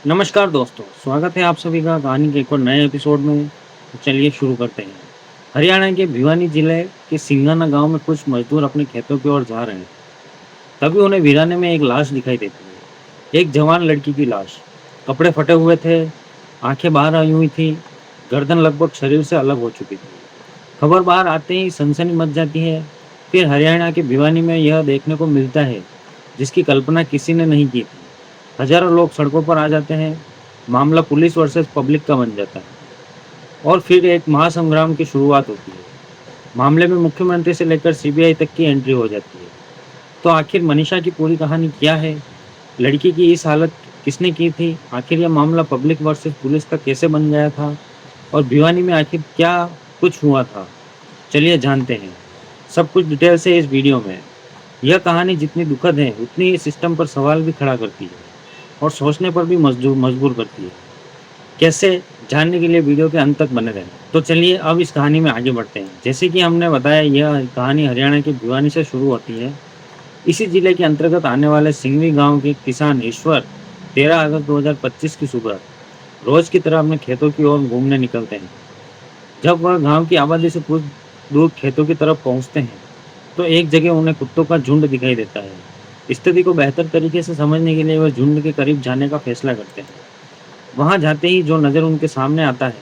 नमस्कार दोस्तों, स्वागत है आप सभी का कहानी के एक और नए एपिसोड में। तो चलिए शुरू करते हैं। हरियाणा के भिवानी जिले के सिंगाना गांव में कुछ मजदूर अपने खेतों की ओर जा रहे हैं। तभी उन्हें वीराने में एक लाश दिखाई देती है। एक जवान लड़की की लाश। कपड़े फटे हुए थे, आंखें बाहर आई हुई थी, गर्दन लगभग शरीर से अलग हो चुकी थी। खबर बाहर आते ही सनसनी मच जाती है। फिर हरियाणा के भिवानी में यह देखने को मिलता है जिसकी कल्पना किसी ने नहीं की थी। हजारों लोग सड़कों पर आ जाते हैं। मामला पुलिस वर्सेस पब्लिक का बन जाता है और फिर एक महासंग्राम की शुरुआत होती है। मामले में मुख्यमंत्री से लेकर सीबीआई तक की एंट्री हो जाती है। तो आखिर मनीषा की पूरी कहानी क्या है? लड़की की इस हालत किसने की थी? आखिर यह मामला पब्लिक वर्सेस पुलिस का कैसे बन गया था? और भिवानी में आखिर क्या कुछ हुआ था? चलिए जानते हैं सब कुछ डिटेल से इस वीडियो में। यह कहानी जितनी दुखद है उतनी ही सिस्टम पर सवाल भी खड़ा करती है और सोचने पर भी मजबूर करती है। कैसे जानने के लिए वीडियो के अंत तक बने रहें। तो चलिए अब इस कहानी में आगे बढ़ते हैं। जैसे कि हमने बताया, यह कहानी हरियाणा के भिवानी से शुरू होती है। इसी जिले के अंतर्गत आने वाले सिंगवी गांव के किसान ईश्वर 13 अगस्त 2025 की सुबह रोज की तरह अपने खेतों की ओर घूमने निकलते हैं। जब वह गांव की आबादी से कुछ दूर खेतों की तरफ पहुंचते हैं तो एक जगह उन्हें कुत्तों का झुंड दिखाई देता है। स्थिति को बेहतर तरीके से समझने के लिए वह झुंड के करीब जाने का फैसला करते हैं। वहां जाते ही जो नज़र उनके सामने आता है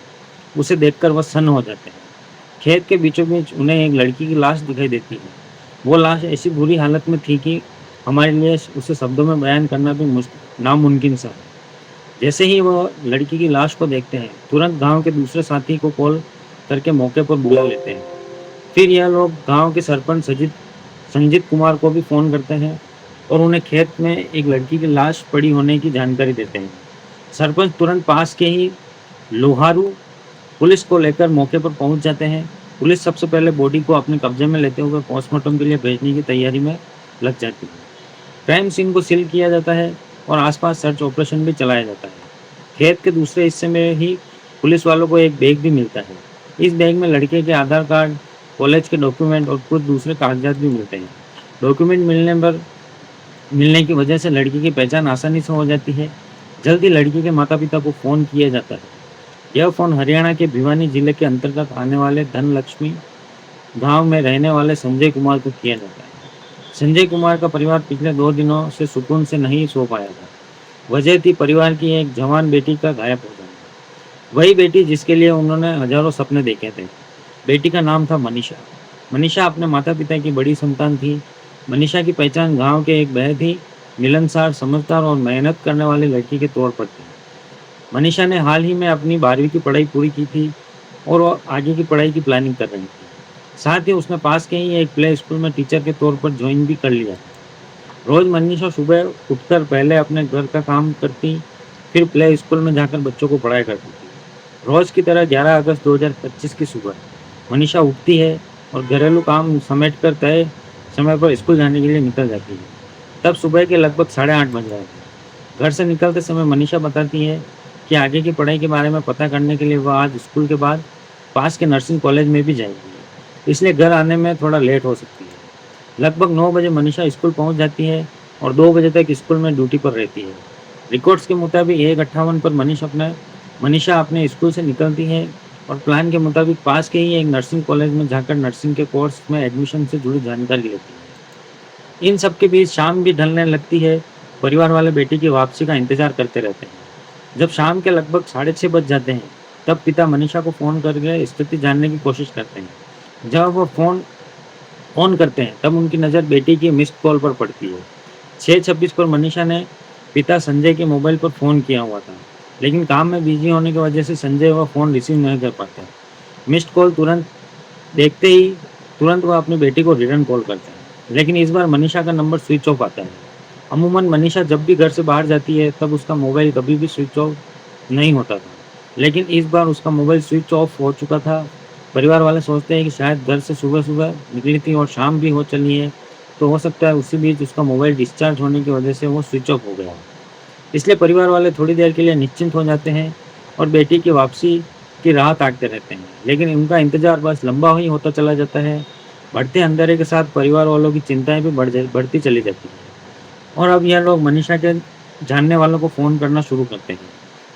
उसे देखकर वह सन्न हो जाते हैं। खेत के बीचों बीच उन्हें एक लड़की की लाश दिखाई देती है। वो लाश ऐसी बुरी हालत में थी कि हमारे लिए उसे शब्दों में बयान करना भी नामुमकिन सा है। जैसे ही वो लड़की की लाश को देखते हैं तुरंत गांव के दूसरे साथी को कॉल करके मौके पर बुला लेते हैं। फिर यह लोग गांव के सरपंच संजीत कुमार को भी फ़ोन करते हैं और उन्हें खेत में एक लड़की की लाश पड़ी होने की जानकारी देते हैं। सरपंच तुरंत पास के ही लोहारू पुलिस को लेकर मौके पर पहुंच जाते हैं। पुलिस सबसे पहले बॉडी को अपने कब्जे में लेते हुए पोस्टमार्टम के लिए भेजने की तैयारी में लग जाती है। क्राइम सीन को सील किया जाता है और आसपास सर्च ऑपरेशन भी चलाया जाता है। खेत के दूसरे हिस्से में ही पुलिस वालों को एक बैग भी मिलता है। इस बैग में लड़के के आधार कार्ड, कॉलेज के डॉक्यूमेंट और कुछ दूसरे कागजात भी मिलते हैं। डॉक्यूमेंट मिलने की वजह से लड़की की पहचान आसानी से हो जाती है। जल्द ही लड़की के माता पिता को फ़ोन किया जाता है। यह फ़ोन हरियाणा के भिवानी जिले के अंतर्गत आने वाले धनलक्ष्मी गांव में रहने वाले संजय कुमार को किया जाता है। संजय कुमार का परिवार पिछले 2 दिनों से सुकून से नहीं सो पाया था। वजह थी परिवार की एक जवान बेटी का गायब हो जाना। वही बेटी जिसके लिए उन्होंने हजारों सपने देखे थे। बेटी का नाम था मनीषा। मनीषा अपने माता पिता की बड़ी संतान थी। मनीषा की पहचान गांव के एक बेहद ही मिलनसार, समझदार और मेहनत करने वाली लड़की के तौर पर थी। मनीषा ने हाल ही में अपनी 12वीं की पढ़ाई पूरी की थी और वो आगे की पढ़ाई की प्लानिंग कर रही थी। साथ ही उसने पास के ही एक प्ले स्कूल में टीचर के तौर पर ज्वाइन भी कर लिया था। रोज मनीषा सुबह उठकर पहले अपने घर का काम करती, फिर प्ले स्कूल में जाकर बच्चों को पढ़ाया करती थी। रोज की तरह 11 अगस्त 2025 की सुबह मनीषा उठती है और घरेलू काम समेटकर तय समय पर स्कूल जाने के लिए निकल जाती है। तब सुबह के लगभग 8:30 बज रहे थे। घर से निकलते समय मनीषा बताती है कि आगे की पढ़ाई के बारे में पता करने के लिए वह आज स्कूल के बाद पास के नर्सिंग कॉलेज में भी जाएगी, इसलिए घर आने में थोड़ा लेट हो सकती है। लगभग 9 बजे मनीषा स्कूल पहुंच जाती है और 2 बजे तक स्कूल में ड्यूटी पर रहती है। रिकॉर्ड्स के मुताबिक 1:58 पर मनीषा अपने स्कूल से निकलती है और प्लान के मुताबिक पास के ही एक नर्सिंग कॉलेज में जाकर नर्सिंग के कोर्स में एडमिशन से जुड़ी जानकारी लेती है। इन सब के बीच शाम भी ढलने लगती है। परिवार वाले बेटी की वापसी का इंतजार करते रहते हैं। जब शाम के लगभग 6:30 बज जाते हैं तब पिता मनीषा को फ़ोन करके स्थिति जानने की कोशिश करते हैं। जब वो फ़ोन ऑन करते हैं तब उनकी नज़र बेटी की मिस्ड कॉल पर पड़ती है। 6:26 पर मनीषा ने पिता संजय के मोबाइल पर फ़ोन किया हुआ था, लेकिन काम में बिजी होने की वजह से संजय वह फ़ोन रिसीव नहीं कर पाते। मिस्ड कॉल देखते ही तुरंत वह अपनी बेटी को रिटर्न कॉल करते हैं, लेकिन इस बार मनीषा का नंबर स्विच ऑफ आता है। अमूमन मनीषा जब भी घर से बाहर जाती है तब उसका मोबाइल कभी भी स्विच ऑफ नहीं होता था, लेकिन इस बार उसका मोबाइल स्विच ऑफ हो चुका था। परिवार वाले सोचते हैं कि शायद घर से सुबह-सुबह निकली थी और शाम भी हो चली है, तो हो सकता है उसी बीच उसका मोबाइल डिस्चार्ज होने की वजह से वो स्विच ऑफ हो गया। इसलिए परिवार वाले थोड़ी देर के लिए निश्चिंत हो जाते हैं और बेटी की वापसी की राह ताकते रहते हैं, लेकिन उनका इंतज़ार बस लंबा ही होता चला जाता है। बढ़ते अंधेरे के साथ परिवार वालों की चिंताएँ भी बढ़ती चली जाती हैं और अब यह लोग मनीषा के जानने वालों को फ़ोन करना शुरू करते हैं,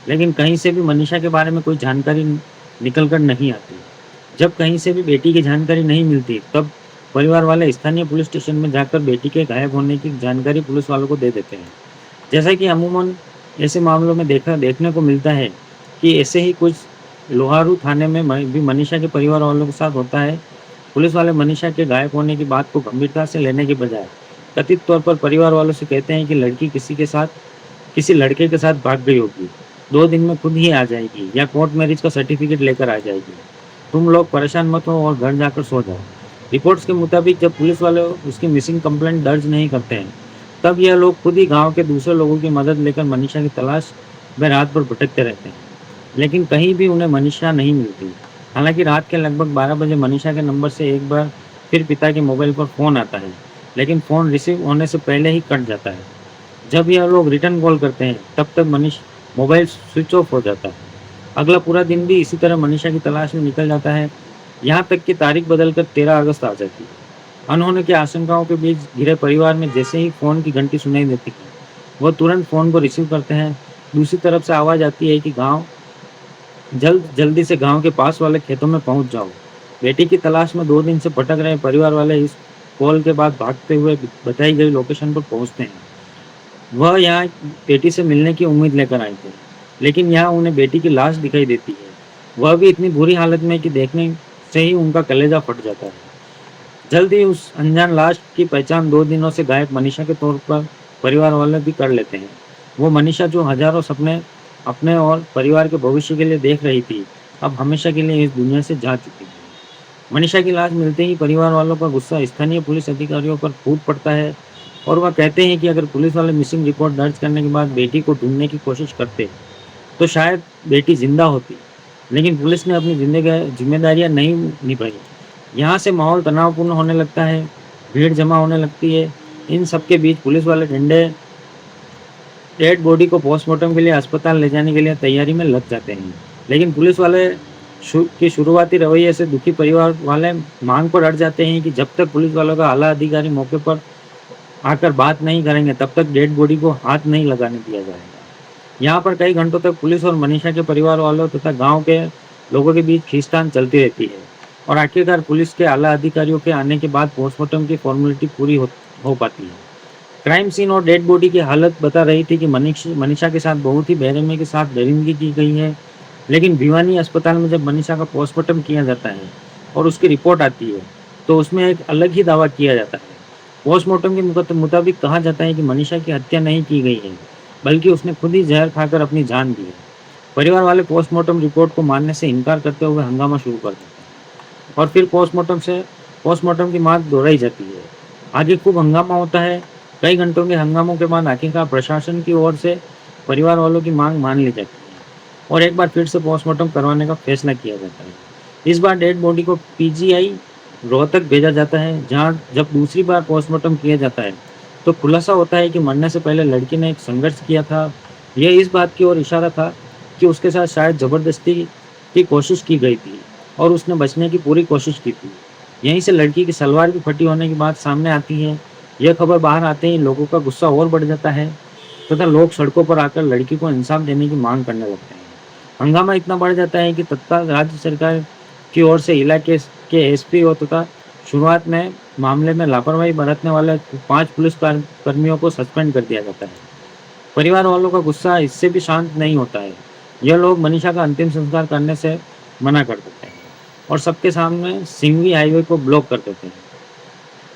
लेकिन कहीं से भी मनीषा के बारे में कोई जानकारी निकल कर नहीं आती। जब कहीं से भी बेटी की जानकारी नहीं मिलती, तब परिवार वाले स्थानीय पुलिस स्टेशन में जाकर बेटी के गायब होने की जानकारी पुलिस वालों को दे देते हैं। जैसा कि अमूमन ऐसे मामलों में देखने को मिलता है कि ऐसे ही कुछ लोहारू थाने में भी मनीषा के परिवार वालों के साथ होता है। पुलिस वाले मनीषा के गायब होने की बात को गंभीरता से लेने के बजाय कथित तौर पर परिवार वालों से कहते हैं कि लड़की किसी लड़के के साथ भाग गई होगी, 2 दिन में खुद ही आ जाएगी या कोर्ट मैरिज का सर्टिफिकेट लेकर आ जाएगी। तुम लोग परेशान मत हो और घर जाकर सो जाओ। रिपोर्ट्स के मुताबिक जब पुलिस वाले उसकी मिसिंग कंप्लेंट दर्ज नहीं करते हैं, तब यह लोग खुद ही गांव के दूसरे लोगों की मदद लेकर मनीषा की तलाश में रात भर भटकते रहते हैं, लेकिन कहीं भी उन्हें मनीषा नहीं मिलती। हालांकि रात के लगभग 12 बजे मनीषा के नंबर से एक बार फिर पिता के मोबाइल पर फ़ोन आता है, लेकिन फ़ोन रिसीव होने से पहले ही कट जाता है। जब यह लोग रिटर्न कॉल करते हैं, तब तक मनीष मोबाइल स्विच ऑफ हो जाता है। अगला पूरा दिन भी इसी तरह मनीषा की तलाश में निकल जाता है, यहाँ तक कि तारीख बदलकर 13 अगस्त आ जाती है। अनहोनी की आशंकाओं के बीच घिरे परिवार में जैसे ही फ़ोन की घंटी सुनाई देती है, वह तुरंत फ़ोन को रिसीव करते हैं। दूसरी तरफ से आवाज़ आती है कि जल्दी से गांव के पास वाले खेतों में पहुंच जाओ। बेटी की तलाश में 2 दिन से भटक रहे परिवार वाले इस कॉल के बाद भागते हुए बताई गई लोकेशन पर पहुंचते हैं। वह यहाँ बेटी से मिलने की उम्मीद लेकर आए थे, लेकिन यहाँ उन्हें बेटी की लाश दिखाई देती है। वह भी इतनी बुरी हालत में कि देखने से ही उनका कलेजा फट जाता है। जल्द ही उस अनजान लाश की पहचान 2 दिनों से गायब मनीषा के तौर पर परिवार वाले भी कर लेते हैं। वो मनीषा जो हजारों सपने अपने और परिवार के भविष्य के लिए देख रही थी, अब हमेशा के लिए इस दुनिया से जा चुकी है। मनीषा की लाश मिलते ही परिवार वालों का गुस्सा स्थानीय पुलिस अधिकारियों पर फूट पड़ता है और वह कहते हैं कि अगर पुलिस वाले मिसिंग रिपोर्ट दर्ज करने के बाद बेटी को ढूंढने की कोशिश करते, तो शायद बेटी जिंदा होती। लेकिन पुलिस ने अपनी जिम्मेदारियां नहीं निभाई। यहाँ से माहौल तनावपूर्ण होने लगता है, भीड़ जमा होने लगती है। इन सबके बीच पुलिस वाले डेड बॉडी को पोस्टमार्टम के लिए अस्पताल ले जाने के लिए तैयारी में लग जाते हैं। लेकिन पुलिस वाले की शुरुआती रवैये से दुखी परिवार वाले मांग पर अड़ जाते हैं कि जब तक पुलिस वालों का आला अधिकारी मौके पर आकर बात नहीं करेंगे, तब तक डेड बॉडी को हाथ नहीं लगाने दिया जाएगा। यहाँ पर कई घंटों तक पुलिस और मनीषा के परिवार वालों तथा गांव के लोगों के बीच खींचतान चलती रहती है और आखिरकार पुलिस के आला अधिकारियों के आने के बाद पोस्टमार्टम की फॉर्मेलिटी पूरी हो पाती है। क्राइम सीन और डेड बॉडी की हालत बता रही थी कि मनीषा के साथ बहुत ही बेरहमी के साथ दरिंदगी की गई है। लेकिन भिवानी अस्पताल में जब मनीषा का पोस्टमार्टम किया जाता है और उसकी रिपोर्ट आती है, तो उसमें एक अलग ही दावा किया जाता है। पोस्टमार्टम के मुताबिक कहा जाता है कि मनीषा की हत्या नहीं की गई है, बल्कि उसने खुद ही जहर खाकर अपनी जान दी है। परिवार वाले पोस्टमार्टम रिपोर्ट को मानने से इनकार करते हुए हंगामा शुरू कर देते हैं और फिर पोस्टमार्टम की मांग दोहराई जाती है। आगे खूब हंगामा होता है। कई घंटों के हंगामों के बाद आखिरकार प्रशासन की ओर से परिवार वालों की मांग मान ली जाती है और एक बार फिर से पोस्टमार्टम करवाने का फैसला किया जाता है। इस बार डेड बॉडी को पीजीआई रोहतक भेजा जाता है, जहां जब दूसरी बार पोस्टमार्टम किया जाता है, तो खुलासा होता है कि मरने से पहले लड़की ने एक संघर्ष किया था। यह इस बात की ओर इशारा था कि उसके साथ शायद ज़बरदस्ती की कोशिश की गई थी और उसने बचने की पूरी कोशिश की थी। यहीं से लड़की की सलवार की फटी होने की बात सामने आती है। यह खबर बाहर आते ही लोगों का गुस्सा और बढ़ जाता है तथा लोग सड़कों पर आकर लड़की को इंसाफ देने की मांग करने लगते हैं। हंगामा इतना बढ़ जाता है कि तत्काल राज्य सरकार की ओर से इलाके के एसपी और तथा शुरुआत में मामले में लापरवाही बरतने वाले 5 पुलिस कर्मियों को सस्पेंड कर दिया जाता है। परिवार वालों का गुस्सा इससे भी शांत नहीं होता है। यह लोग मनीषा का अंतिम संस्कार करने से मना कर देते हैं और सबके सामने सिंघवी हाईवे को ब्लॉक कर देते हैं।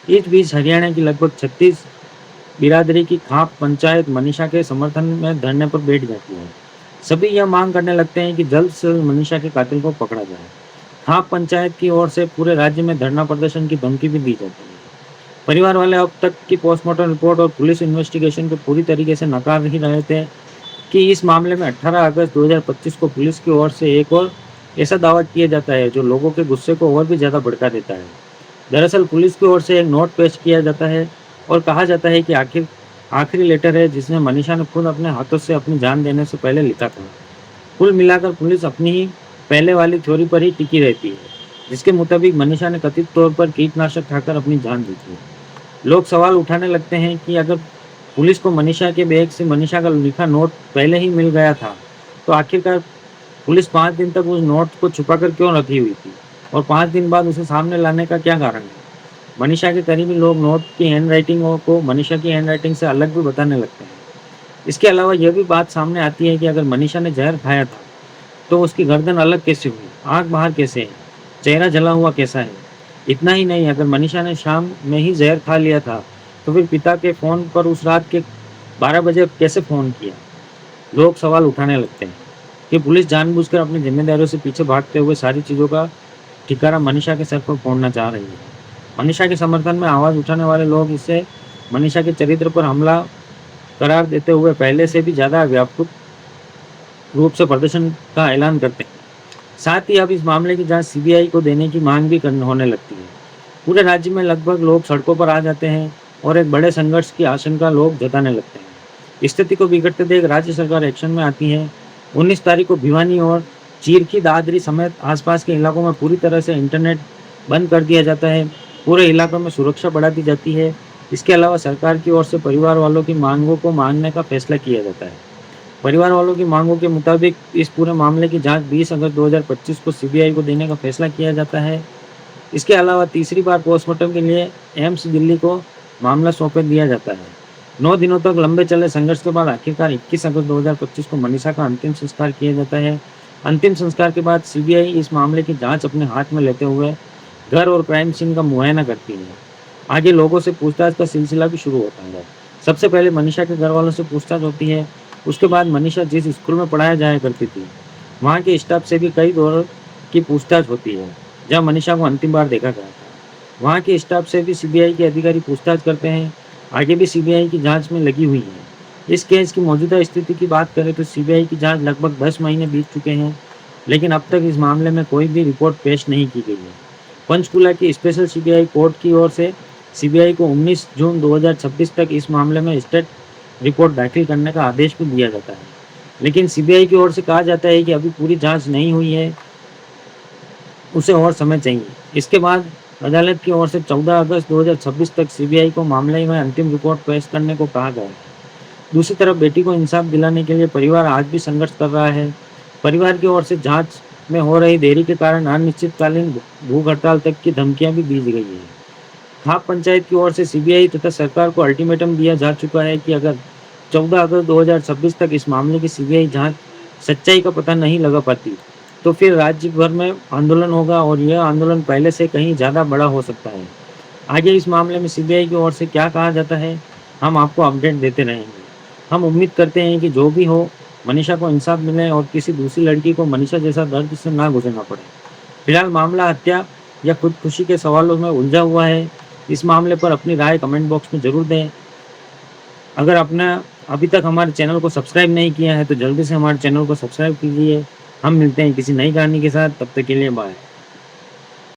इस बीच हरियाणा की लगभग 36 बिरादरी की खाप पंचायत मनीषा के समर्थन में धरने पर बैठ जाती है। सभी यह मांग करने लगते हैं कि जल्द से जल्द मनीषा के कातिल को पकड़ा जाए। खाप पंचायत की ओर से पूरे राज्य में धरना प्रदर्शन की धमकी भी दी जाती है। परिवार वाले अब तक की पोस्टमार्टम रिपोर्ट और पुलिस इन्वेस्टिगेशन को पूरी तरीके से नकार ही रहे थे कि इस मामले में 18 अगस्त 2025 को पुलिस की ओर से एक और ऐसा दावा किया जाता है जो लोगों के गुस्से को और भी ज़्यादा भड़का देता है। दरअसल पुलिस की ओर से एक नोट पेश किया जाता है और कहा जाता है कि आखिरी लेटर है जिसमें मनीषा ने खुद अपने हाथों से अपनी जान देने से पहले लिखा था। कुल मिलाकर पुलिस अपनी ही पहले वाली थ्योरी पर ही टिकी रहती है, जिसके मुताबिक मनीषा ने कथित तौर पर कीटनाशक खाकर अपनी जान दी थी। लोग सवाल उठाने लगते हैं कि अगर पुलिस को मनीषा के बैग से मनीषा का लिखा नोट पहले ही मिल गया था, तो आखिरकार पुलिस 5 दिन तक उस नोट को छुपाकर क्यों रखी हुई थी और 5 दिन बाद उसे सामने लाने का क्या कारण है? मनीषा के करीबी लोग नोट की हैंडराइटिंग को मनीषा की हैंडराइटिंग से अलग भी बताने लगते हैं। इसके अलावा यह भी बात सामने आती है कि अगर मनीषा ने जहर खाया था, तो उसकी गर्दन अलग कैसे हुई, आँख बाहर कैसे है, चेहरा जला हुआ कैसा है। इतना ही नहीं, अगर मनीषा ने शाम में ही जहर खा लिया था, तो फिर पिता के फ़ोन पर उस रात के 12 बजे कैसे फ़ोन किया? लोग सवाल उठाने लगते हैं कि पुलिस जानबूझकर अपनी जिम्मेदारियों से पीछे भागते हुए सारी चीज़ों का ठिकाना मनीषा के सर पर फोड़ना चाह रही है। मनीषा के समर्थन में आवाज़ उठाने वाले लोग इसे मनीषा के चरित्र पर हमला करार देते हुए पहले से भी ज़्यादा व्यापक रूप से प्रदर्शन का ऐलान करते हैं। साथ ही अब इस मामले की जांच सीबीआई को देने की मांग भी होने लगती है। पूरे राज्य में लगभग लोग सड़कों पर आ जाते हैं और एक बड़े संघर्ष की आशंका लोग जताने लगते हैं। स्थिति को बिगड़ते देख राज्य सरकार एक्शन में आती है। 19 तारीख को भिवानी और चीरखी दादरी समेत आसपास के इलाकों में पूरी तरह से इंटरनेट बंद कर दिया जाता है। पूरे इलाकों में सुरक्षा बढ़ा दी जाती है। इसके अलावा सरकार की ओर से परिवार वालों की मांगों को मानने का फैसला किया जाता है। परिवार वालों की मांगों के मुताबिक इस पूरे मामले की जांच 20 अगस्त 2025 को सीबीआई को देने का फैसला किया जाता है। इसके अलावा तीसरी बार पोस्टमार्टम के लिए एम्स दिल्ली को मामला सौंप दिया जाता है। 9 दिनों तक लंबे चले संघर्ष के बाद आखिरकार 21 अगस्त 2025 को मनीषा का अंतिम संस्कार किया जाता है। अंतिम संस्कार के बाद सीबीआई इस मामले की जांच अपने हाथ में लेते हुए घर और क्राइम सीन का मुआयना करती है। आगे लोगों से पूछताछ का सिलसिला भी शुरू होता है। सबसे पहले मनीषा के घर वालों से पूछताछ होती है। उसके बाद मनीषा जिस स्कूल में पढ़ाया जाया करती थी, वहाँ के स्टाफ से भी कई दौर की पूछताछ होती है, जहाँ मनीषा को अंतिम बार देखा गया था। वहाँ के स्टाफ से भी सीबीआई के अधिकारी पूछताछ करते हैं। आगे भी सीबीआई की जांच में लगी हुई है। इस केस की मौजूदा स्थिति की बात करें तो सीबीआई की जांच लगभग 10 महीने बीत चुके हैं, लेकिन अब तक इस मामले में कोई भी रिपोर्ट पेश नहीं की गई है। पंचकुला की स्पेशल सीबीआई कोर्ट की ओर से सीबीआई को 19 जून 2026 तक इस मामले में स्टेट रिपोर्ट दाखिल करने का आदेश भी दिया जाता है, लेकिन सीबीआई की ओर से कहा जाता है कि अभी पूरी जांच नहीं हुई है, उसे और समय चाहिए। इसके बाद अदालत की ओर से 14 अगस्त 2026 तक सीबीआई को मामले में अंतिम रिपोर्ट पेश करने को कहा गया है। दूसरी तरफ बेटी को इंसाफ दिलाने के लिए परिवार आज भी संघर्ष कर रहा है। परिवार की ओर से जांच में हो रही देरी के कारण अनिश्चितकालीन भूख हड़ताल तक की धमकियां भी दी गई है। खाप पंचायत की ओर से सीबीआई तथा सरकार को अल्टीमेटम दिया जा चुका है कि अगर 14 अगस्त 2026 तक इस मामले की सीबीआई जांच सच्चाई का पता नहीं लगा पाती, तो फिर राज्य भर में आंदोलन होगा और यह आंदोलन पहले से कहीं ज़्यादा बड़ा हो सकता है। आगे इस मामले में सीबीआई की ओर से क्या कहा जाता है, हम आपको अपडेट देते रहेंगे। हम उम्मीद करते हैं कि जो भी हो, मनीषा को इंसाफ मिले और किसी दूसरी लड़की को मनीषा जैसा दर्द से ना गुजरना पड़े। फिलहाल मामला हत्या या खुदकुशी के सवालों में उलझा हुआ है। इस मामले पर अपनी राय कमेंट बॉक्स में ज़रूर दें। अगर आपने अभी तक हमारे चैनल को सब्सक्राइब नहीं किया है तो जल्दी से हमारे चैनल को सब्सक्राइब कीजिए। हम मिलते हैं किसी नई कहानी के साथ, तब तक के लिए बाय।